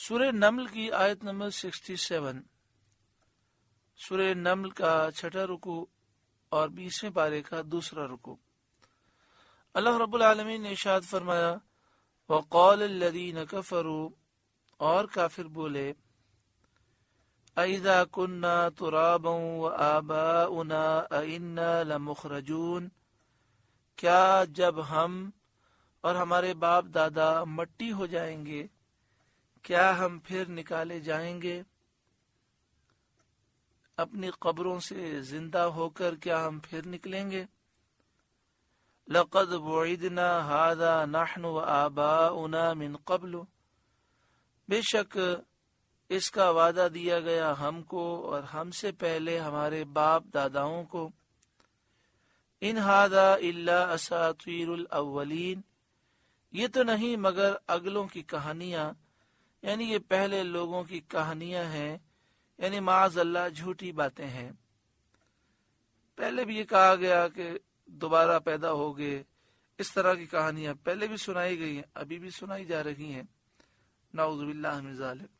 سورہ نمل کی آیت نمبر 67، سورہ نمل کا 6واں رکوع اور 20ویں پارے کا 2واں رکوع۔ اللہ رب العالمین نے ارشاد فرمایا، وقال الذین کفروا، اور کافر بولے، اذا كنا ترابا وآباؤنا أئنا لمخرجون، کیا جب ہم اور ہمارے باپ دادا مٹی ہو جائیں گے، کیا ہم پھر نکالے جائیں گے؟ اپنی قبروں سے زندہ ہو کر کیا ہم پھر نکلیں گے؟ لقد وعدنا هذا نحن وآباؤنا من قبل، بے شک اس کا وعدہ دیا گیا ہم کو اور ہم سے پہلے ہمارے باپ داداؤں کو۔ ان هذا الا اساطیر الاولین، یہ تو نہیں مگر اگلوں کی کہانیاں، یعنی یہ پہلے لوگوں کی کہانیاں ہیں، یعنی معاذ اللہ جھوٹی باتیں ہیں۔ پہلے بھی یہ کہا گیا کہ دوبارہ پیدا ہوگے، اس طرح کی کہانیاں پہلے بھی سنائی گئی ہیں، ابھی بھی سنائی جا رہی ہیں، نعوذ باللہ من ذالک۔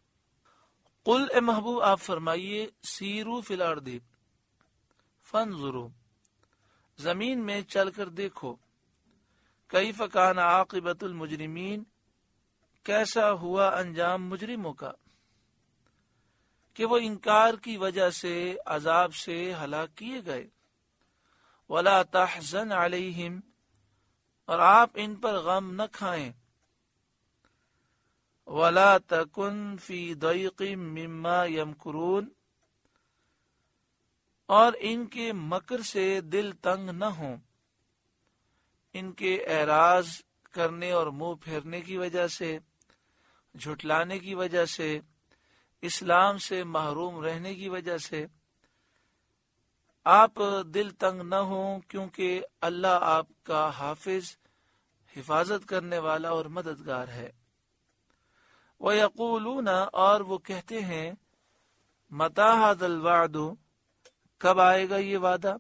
قل، اے محبوب آپ فرمائیے، سیرو فی الارض فانظروا، زمین میں چل کر دیکھو، کیف کان عاقبۃ المجرمین، کیسا ہوا انجام مجرموں کا، کہ وہ انکار کی وجہ سے عذاب سے ہلاک کیے گئے۔ ولا تحزن علیہم، اور آپ ان پر غم نہ کھائیں۔ ولا تکن فی ضیق مما یمکرون، اور ان کے مکر سے دل تنگ نہ ہوں، ان کے اعراض کرنے اور منہ پھیرنے کی وجہ سے، جھٹلانے کی وجہ سے، اسلام سے محروم رہنے کی وجہ سے آپ دل تنگ نہ ہوں، کیونکہ اللہ آپ کا حافظ، حفاظت کرنے والا اور مددگار ہے۔ وَيَقُولُونَ، اور وہ کہتے ہیں، مَتَى هَذَا الْوَعْدُ، کب آئے گا یہ وعدہ،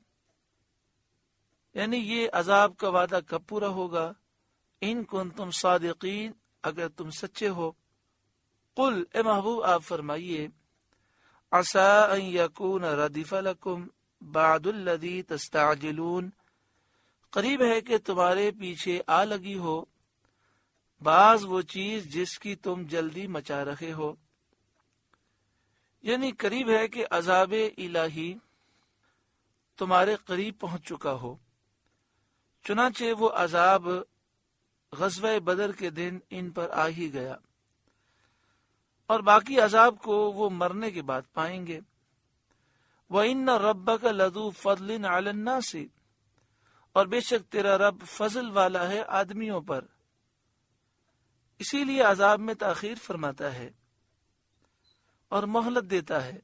یعنی یہ عذاب کا وعدہ کب پورا ہوگا، ان کنتم صادقین، اگر تم سچے ہو۔ قل، اے محبوب آپ فرمائیے، عسى ان يكون ردف لكم بعد الذي تستعجلون، قریب ہے کہ تمہارے پیچھے آ لگی ہو بعض وہ چیز جس کی تم جلدی مچا رہے ہو، یعنی قریب ہے کہ عذاب الہی تمہارے قریب پہنچ چکا ہو۔ چنانچہ وہ عذاب غزوہ بدر کے دن ان پر آ ہی گیا، اور باقی عذاب کو وہ مرنے کے بعد پائیں گے۔ وَإِنَّ رَبَّكَ لَذُو فَضْلٍ عَلَى النَّاسِ، اور بے شک تیرا رب فضل والا ہے آدمیوں پر، اسی لیے عذاب میں تاخیر فرماتا ہے اور مہلت دیتا ہے،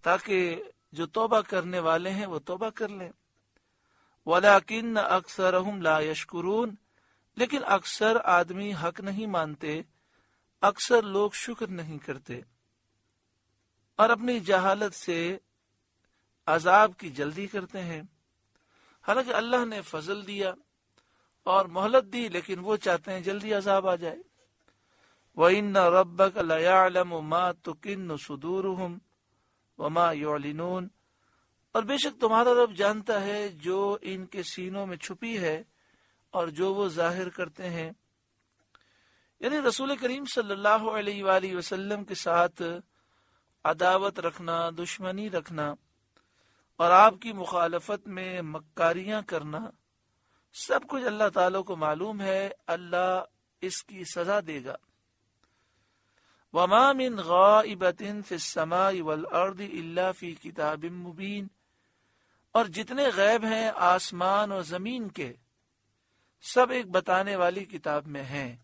تاکہ جو توبہ کرنے والے ہیں وہ توبہ کر لیں۔ وَلَكِنَّ أَكْثَرَهُمْ لَا يَشْكُرُونَ، لیکن اکثر آدمی حق نہیں مانتے، اکثر لوگ شکر نہیں کرتے، اور اپنی جہالت سے عذاب کی جلدی کرتے ہیں، حالانکہ اللہ نے فضل دیا اور مہلت دی، لیکن وہ چاہتے ہیں جلدی عذاب آ جائے۔ وَإِنَّ رَبَّكَ لَيَعْلَمُ مَا تُكِنُّ صُدُورُهُمْ وَمَا يُعْلِنُونَ، اور بے شک تمہارا رب جانتا ہے جو ان کے سینوں میں چھپی ہے اور جو وہ ظاہر کرتے ہیں۔ یعنی رسول کریم صلی اللہ علیہ وآلہ وسلم کے ساتھ عداوت رکھنا، دشمنی رکھنا اور آپ کی مخالفت میں مکاریاں کرنا، سب کچھ اللہ تعالیٰ کو معلوم ہے، اللہ اس کی سزا دے گا۔ وَمَا مِنْ غَائِبَةٍ فِي السَّمَاءِ وَالْأَرْضِ إِلَّا فِي كِتَابٍ مُبِينٍ، اور جتنے غیب ہیں آسمان اور زمین کے، سب ایک بتانے والی کتاب میں ہیں،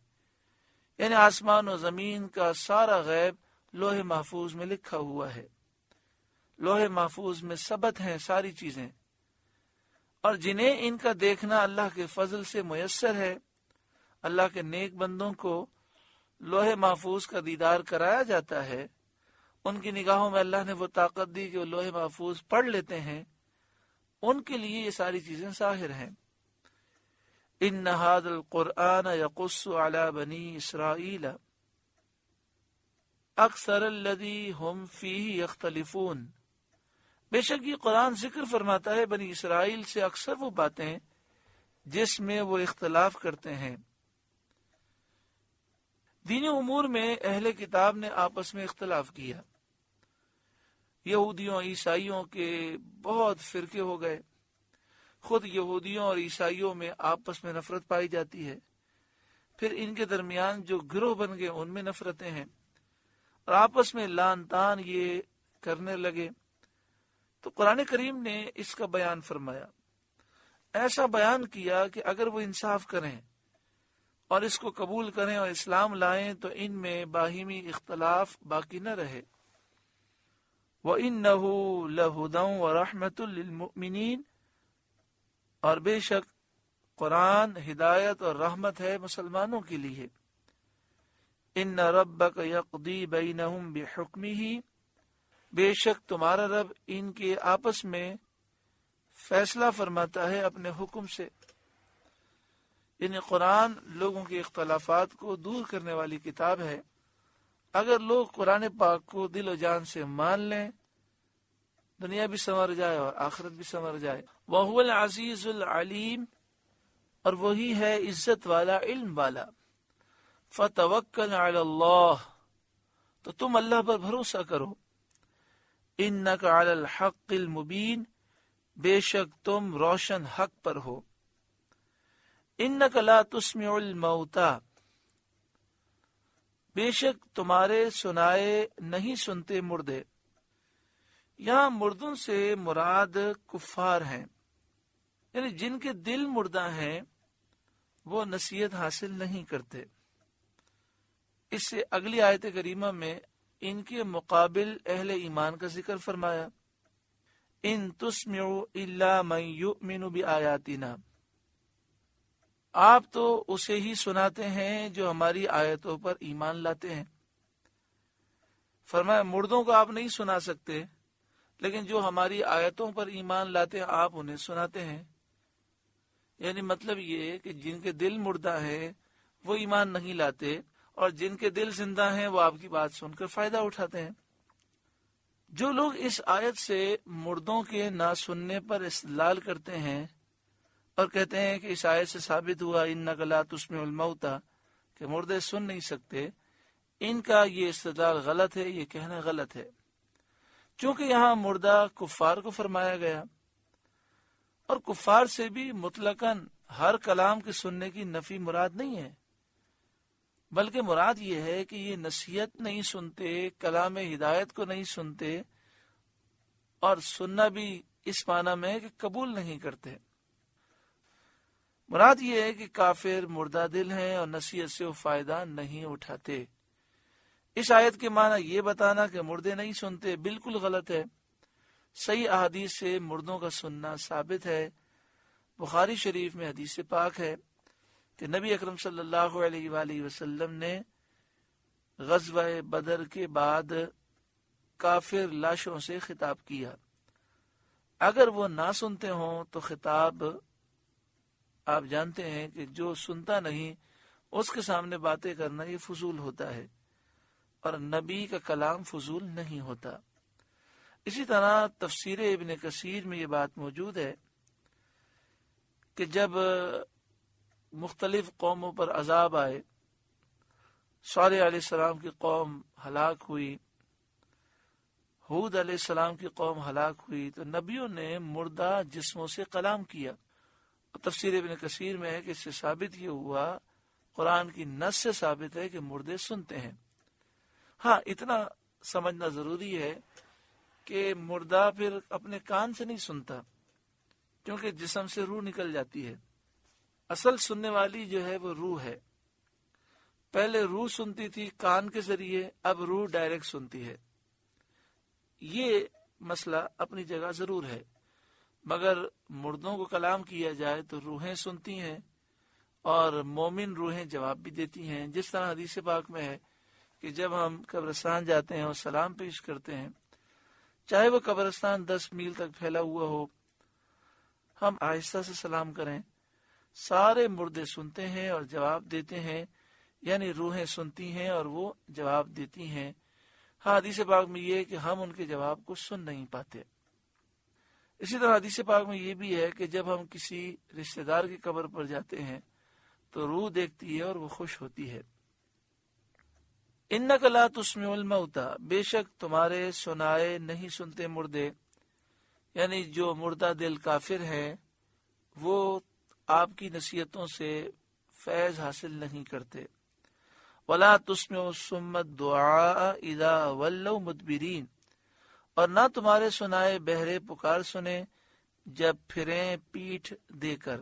یعنی آسمان و زمین کا سارا غیب لوح محفوظ میں لکھا ہوا ہے، لوح محفوظ میں ثبت ہیں ساری چیزیں، اور جنہیں ان کا دیکھنا اللہ کے فضل سے میسر ہے، اللہ کے نیک بندوں کو لوح محفوظ کا دیدار کرایا جاتا ہے، ان کی نگاہوں میں اللہ نے وہ طاقت دی کہ وہ لوح محفوظ پڑھ لیتے ہیں، ان کے لیے یہ ساری چیزیں ظاہر ہیں۔ ان هذا القرآن يقص على بني اسرائیل، اکثر الذی ہم فیہ یختلفون، بے شک یہ قرآن ذکر فرماتا ہے بنی اسرائیل سے اکثر وہ باتیں جس میں وہ اختلاف کرتے ہیں۔ دینی امور میں اہل کتاب نے آپس میں اختلاف کیا، یہودیوں عیسائیوں کے بہت فرقے ہو گئے، خود یہودیوں اور عیسائیوں میں آپس میں نفرت پائی جاتی ہے، پھر ان کے درمیان جو گروہ بن گئے ان میں نفرتیں ہیں، اور آپس میں لان تان یہ کرنے لگے۔ تو قرآن کریم نے اس کا بیان فرمایا، ایسا بیان کیا کہ اگر وہ انصاف کریں اور اس کو قبول کریں اور اسلام لائیں تو ان میں باہمی اختلاف باقی نہ رہے۔ وَإِنَّهُ لَهُدًى وَرَحْمَةٌ لِّلْمُؤْمِنِينَ، اور بے شک قرآن ہدایت اور رحمت ہے مسلمانوں کے لیے۔ إِنَّ رَبَّكَ يَقْضِي بَيْنَهُمْ بِحُكْمِهِ، بے شک تمہارا رب ان کے آپس میں فیصلہ فرماتا ہے اپنے حکم سے۔ یعنی قرآن لوگوں کے اختلافات کو دور کرنے والی کتاب ہے۔ اگر لوگ قرآن پاک کو دل و جان سے مان لیں، دنیا بھی سنور جائے اور آخرت بھی سنور جائے۔ وَهُوَ الْعَزِيزُ الْعَلِيمُ، اور وہی ہے عزت والا علم والا۔ فَتَوَكَّلْ عَلَى اللَّهِ، تو تم اللہ پر بھروسہ کرو۔ إِنَّكَ عَلَى الْحَقِّ الْمُبِينِ، بے شک تم روشن حق پر ہو۔ إِنَّكَ لَا تُسْمِعُ الْمَوْتَى، بے شک تمہارے سنائے نہیں سنتے مردے۔ یہاں مردوں سے مراد کفار ہیں، یعنی جن کے دل مردہ ہیں وہ نصیحت حاصل نہیں کرتے۔ اس سے اگلی آیت کریمہ میں ان کے مقابل اہل ایمان کا ذکر فرمایا، ان تسمعوا الا من یؤمن بآیاتنا، آپ تو اسے ہی سناتے ہیں جو ہماری آیتوں پر ایمان لاتے ہیں۔ فرمایا مردوں کو آپ نہیں سنا سکتے، لیکن جو ہماری آیتوں پر ایمان لاتے ہیں آپ انہیں سناتے ہیں۔ یعنی مطلب یہ ہے کہ جن کے دل مردہ ہے وہ ایمان نہیں لاتے، اور جن کے دل زندہ ہیں وہ آپ کی بات سن کر فائدہ اٹھاتے ہیں۔ جو لوگ اس آیت سے مردوں کے نہ سننے پر استدلال کرتے ہیں اور کہتے ہیں کہ اس آیت سے ثابت ہوا انک لا تسمع الموتى، کہ مردے سن نہیں سکتے، ان کا یہ استدلال غلط ہے، یہ کہنا غلط ہے، چونکہ یہاں مردہ کفار کو فرمایا گیا، اور کفار سے بھی مطلقاً ہر کلام کے سننے کی نفی مراد نہیں ہے، بلکہ مراد یہ ہے کہ یہ نصیحت نہیں سنتے، کلام ہدایت کو نہیں سنتے، اور سننا بھی اس معنی میں ہے کہ قبول نہیں کرتے۔ مراد یہ ہے کہ کافر مردہ دل ہیں اور نصیحت سے وہ فائدہ نہیں اٹھاتے۔ اس آیت کے معنی یہ بتانا کہ مردے نہیں سنتے بالکل غلط ہے۔ صحیح احادیث سے مردوں کا سننا ثابت ہے۔ بخاری شریف میں حدیث پاک ہے کہ نبی اکرم صلی اللہ علیہ وآلہ وسلم نے غزوہ بدر کے بعد کافر لاشوں سے خطاب کیا۔ اگر وہ نہ سنتے ہوں تو خطاب آپ جانتے ہیں کہ جو سنتا نہیں اس کے سامنے باتیں کرنا یہ فضول ہوتا ہے، اور نبی کا کلام فضول نہیں ہوتا۔ اسی طرح تفسیر ابن کثیر میں یہ بات موجود ہے کہ جب مختلف قوموں پر عذاب آئے، صالح علیہ السلام کی قوم ہلاک ہوئی، ہود علیہ السلام کی قوم ہلاک ہوئی، تو نبیوں نے مردہ جسموں سے کلام کیا۔ تفسیر ابن کثیر میں ہے کہ اس سے ثابت یہ ہوا، قرآن کی نص سے ثابت ہے کہ مردے سنتے ہیں۔ ہاں اتنا سمجھنا ضروری ہے کہ مردہ پھر اپنے کان سے نہیں سنتا، کیونکہ جسم سے روح نکل جاتی ہے۔ اصل سننے والی جو ہے وہ روح ہے۔ پہلے روح سنتی تھی کان کے ذریعے، اب روح ڈائریکٹ سنتی ہے۔ یہ مسئلہ اپنی جگہ ضرور ہے، مگر مردوں کو کلام کیا جائے تو روحیں سنتی ہیں، اور مومن روحیں جواب بھی دیتی ہیں، جس طرح حدیث پاک میں ہے کہ جب ہم قبرستان جاتے ہیں اور سلام پیش کرتے ہیں، چاہے وہ قبرستان 10 میل تک پھیلا ہوا ہو، ہم آہستہ سے سلام کریں، سارے مردے سنتے ہیں اور جواب دیتے ہیں، یعنی روحیں سنتی ہیں اور وہ جواب دیتی ہیں۔ ہاں، حدیث پاک میں یہ ہے کہ ہم ان کے جواب کو سن نہیں پاتے۔ اسی طرح حدیث پاک میں یہ بھی ہے کہ جب ہم کسی رشتہ دار کی قبر پر جاتے ہیں تو روح دیکھتی ہے اور وہ خوش ہوتی ہے۔ اِنَّكَ لَا تُسْمِعُ الْمَوْتَى، بے شک تمہارے سنائے نہیں سنتے مردے، یعنی جو مردہ دل کافر ہیں وہ آپ کی نصیحتوں سے فیض حاصل نہیں کرتے۔ وَلَا تُسْمِعُ الصُّمَّ الدُّعَاءَ إِذَا وَلَّوْا مُدْبِرِينَ، اور نہ تمہارے سنائے بہرے پکار سنے جب پھریں پیٹھ دے کر۔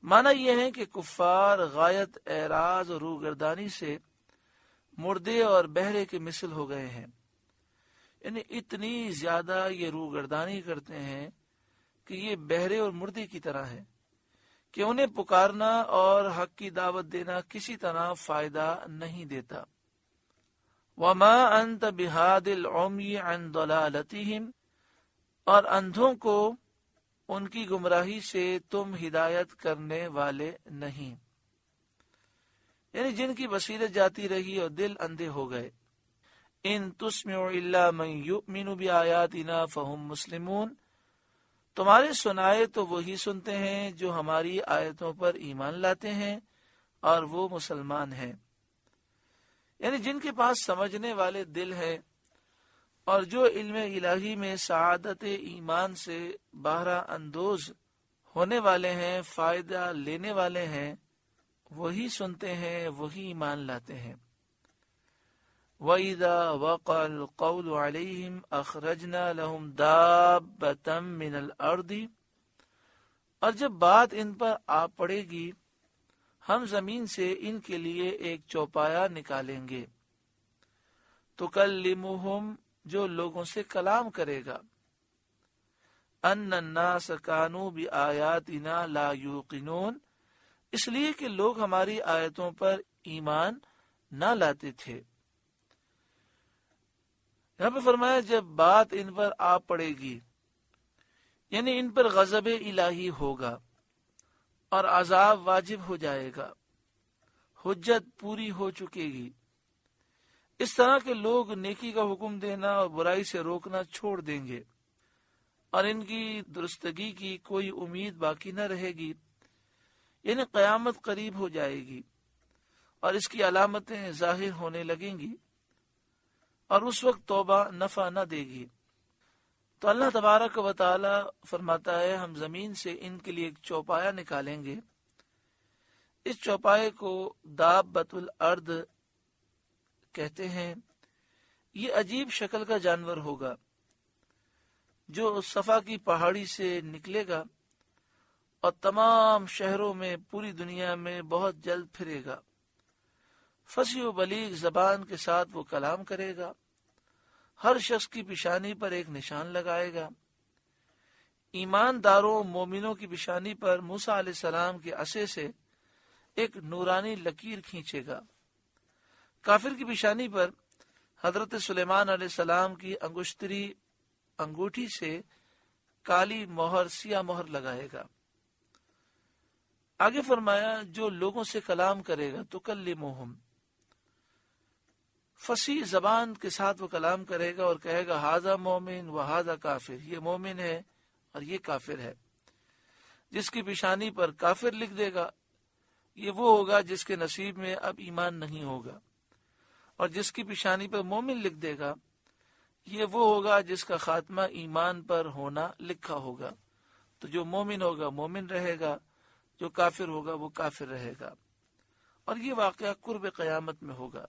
معنی یہ ہے کہ کفار غایت اعراض اور روگردانی سے مردے اور بہرے کے مثل ہو گئے ہیں، یعنی اتنی زیادہ یہ روگردانی کرتے ہیں کہ یہ بہرے اور مردے کی طرح ہے کہ انہیں پکارنا اور حق کی دعوت دینا کسی طرح فائدہ نہیں دیتا۔ وَمَا أَنْتَ بِهَادِ الْعُمْيِ عَنْ ضَلَالَتِهِمْ، اور اندھوں کو ان کی گمراہی سے تم ہدایت کرنے والے نہیں، یعنی جن کی بصیرت جاتی رہی اور دل اندھے ہو گئے۔ ان تسمع الا من یؤمن بآیاتنا فہم مسلمون، تمہارے سنائے تو وہی سنتے ہیں جو ہماری آیتوں پر ایمان لاتے ہیں اور وہ مسلمان ہیں، یعنی جن کے پاس سمجھنے والے دل ہے اور جو علم الہی میں سعادت ایمان سے بہرہ اندوز ہونے والے ہیں، فائدہ لینے والے ہیں، وہی سنتے ہیں، وہی ایمان لاتے ہیں۔ وَإِذَا وَقَعَ الْقَوْلُ عَلَيْهِمْ أَخْرَجْنَا لَهُمْ دَابَّةً مِّنَ الْأَرْضِ، اور جب بات ان پر آ پڑے گی ہم زمین سے ان کے لیے ایک چوپایا نکالیں گے، تُكَلِّمُهُمْ، جو لوگوں سے کلام کرے گا، أَنَّ النَّاسَ كَانُوا بِآيَاتِنَا لَا يُوقِنُونَ، اس لیے کہ لوگ ہماری آیتوں پر ایمان نہ لاتے تھے۔ یہاں پہ فرمایا جب بات ان پر آ پڑے گی، یعنی ان پر غضب الہی ہوگا اور عذاب واجب ہو جائے گا، حجت پوری ہو چکے گی، اس طرح کے لوگ نیکی کا حکم دینا اور برائی سے روکنا چھوڑ دیں گے اور ان کی درستگی کی کوئی امید باقی نہ رہے گی، یعنی قیامت قریب ہو جائے گی اور اس کی علامتیں ظاہر ہونے لگیں گی اور اس وقت توبہ نفع نہ دے گی۔ تو اللہ تبارک و تعالی فرماتا ہے ہم زمین سے ان کے لیے ایک چوپایا نکالیں گے، اس چوپائے کو دابۃ الارض کہتے ہیں۔ یہ عجیب شکل کا جانور ہوگا جو صفا کی پہاڑی سے نکلے گا اور تمام شہروں میں، پوری دنیا میں بہت جلد پھرے گا، فصیح و بلیغ زبان کے ساتھ وہ کلام کرے گا، ہر شخص کی پیشانی پر ایک نشان لگائے گا۔ ایمانداروں مومنوں کی پیشانی پر موسیٰ علیہ السلام کے عصے سے ایک نورانی لکیر کھینچے گا، کافر کی پیشانی پر حضرت سلیمان علیہ السلام کی انگوٹھی سے کالی مہر، سیاہ مہر لگائے گا۔ آگے فرمایا جو لوگوں سے کلام کرے گا، تُكَلِّمُهُمْ، فصیح زبان کے ساتھ وہ کلام کرے گا اور کہے گا ھذا مومن و ھذا کافر، یہ مومن ہے اور یہ کافر ہے۔ جس کی پیشانی پر کافر لکھ دے گا یہ وہ ہوگا جس کے نصیب میں اب ایمان نہیں ہوگا، اور جس کی پیشانی پر مومن لکھ دے گا یہ وہ ہوگا جس کا خاتمہ ایمان پر ہونا لکھا ہوگا۔ تو جو مومن ہوگا مومن رہے گا، جو کافر ہوگا وہ کافر رہے گا، اور یہ واقعہ قرب قیامت میں ہوگا۔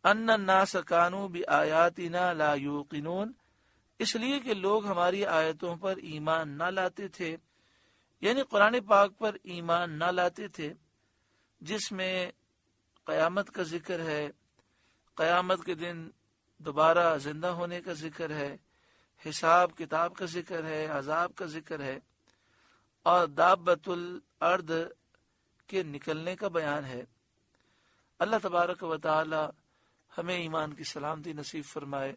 ان الناس کانوا بآیاتنا لا یوقنون، اس لیے کہ لوگ ہماری آیتوں پر ایمان نہ لاتے تھے، یعنی قرآن پاک پر ایمان نہ لاتے تھے جس میں قیامت کا ذکر ہے، قیامت کے دن دوبارہ زندہ ہونے کا ذکر ہے، حساب کتاب کا ذکر ہے، عذاب کا ذکر ہے، اور دابۃ الارض کے نکلنے کا بیان ہے۔ اللہ تبارک و تعالی ہمیں ایمان کی سلامتی نصیب فرمائے۔